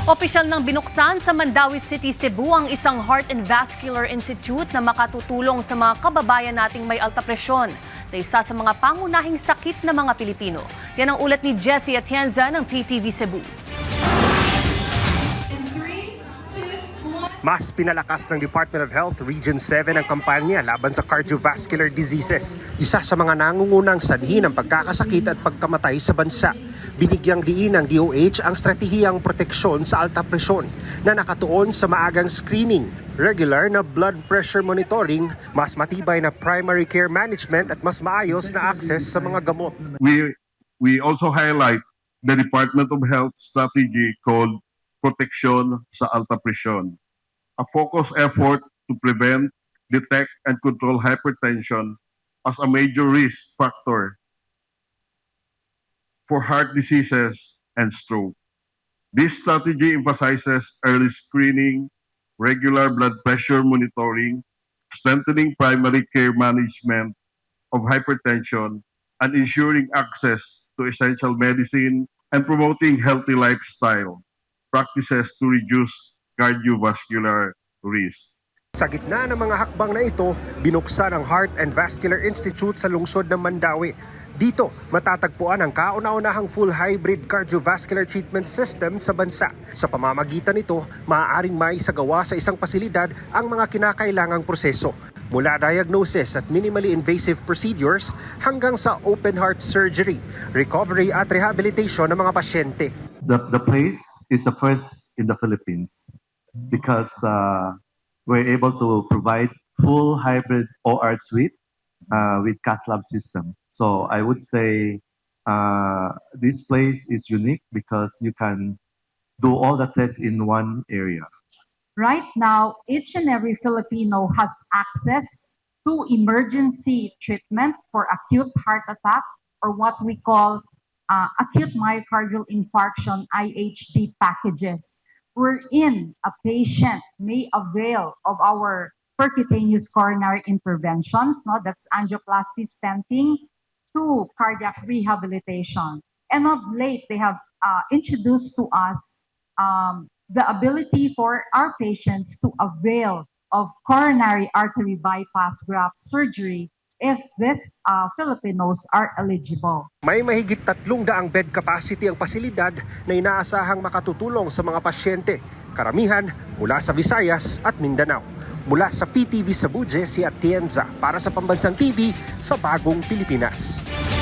Opisyal nang binuksan sa Mandaue City, Cebu ang isang Heart and Vascular Institute na makatutulong sa mga kababayan nating may alta presyon na isa sa mga pangunahing sakit ng mga Pilipino. Yan ang ulat ni Jessie Atienza ng PTV Cebu. Mas pinalakas ng Department of Health Region 7 ang kampanya laban sa cardiovascular diseases, isa sa mga nangungunang sanhi ng pagkakasakit at pagkamatay sa bansa. Binigyang diin ng DOH ang stratehiyang proteksyon sa alta presyon na nakatuon sa maagang screening, regular na blood pressure monitoring, mas matibay na primary care management at mas maayos na access sa mga gamot. We also highlight the Department of Health strategy called Proteksyon sa Alta Presyon, a focused effort to prevent, detect, and control hypertension as a major risk factor for heart diseases and stroke. This strategy emphasizes early screening, regular blood pressure monitoring, strengthening primary care management of hypertension, and ensuring access to essential medicine and promoting healthy lifestyle practices to reduce cardiovascular risk. Sa gitna ng mga hakbang na ito, binuksan ang Heart and Vascular Institute sa lungsod ng Mandaue. Dito, matatagpuan ang kauna-unahang full hybrid cardiovascular treatment system sa bansa. Sa pamamagitan nito, maaaring maisagawa sa isang pasilidad ang mga kinakailangang proseso. Mula diagnosis at minimally invasive procedures hanggang sa open heart surgery, recovery at rehabilitation ng mga pasyente. The place is the first in the Philippines because we're able to provide full hybrid OR suite with cath lab system. So I would say this place is unique because you can do all the tests in one area. Right now, each and every Filipino has access to emergency treatment for acute heart attack or what we call acute myocardial infarction IHD packages, wherein a patient may avail of our percutaneous coronary interventions, that's angioplasty, stenting, to cardiac rehabilitation. And of late, they have introduced to us the ability for our patients to avail of coronary artery bypass graft surgery if these Filipinos are eligible. May mahigit 300 bed capacity ang pasilidad na inaasahang makatutulong sa mga pasyente, karamihan mula sa Visayas at Mindanao. Mula sa PTV Cebu, Jessie Atienza para sa Pambansang TV sa Bagong Pilipinas.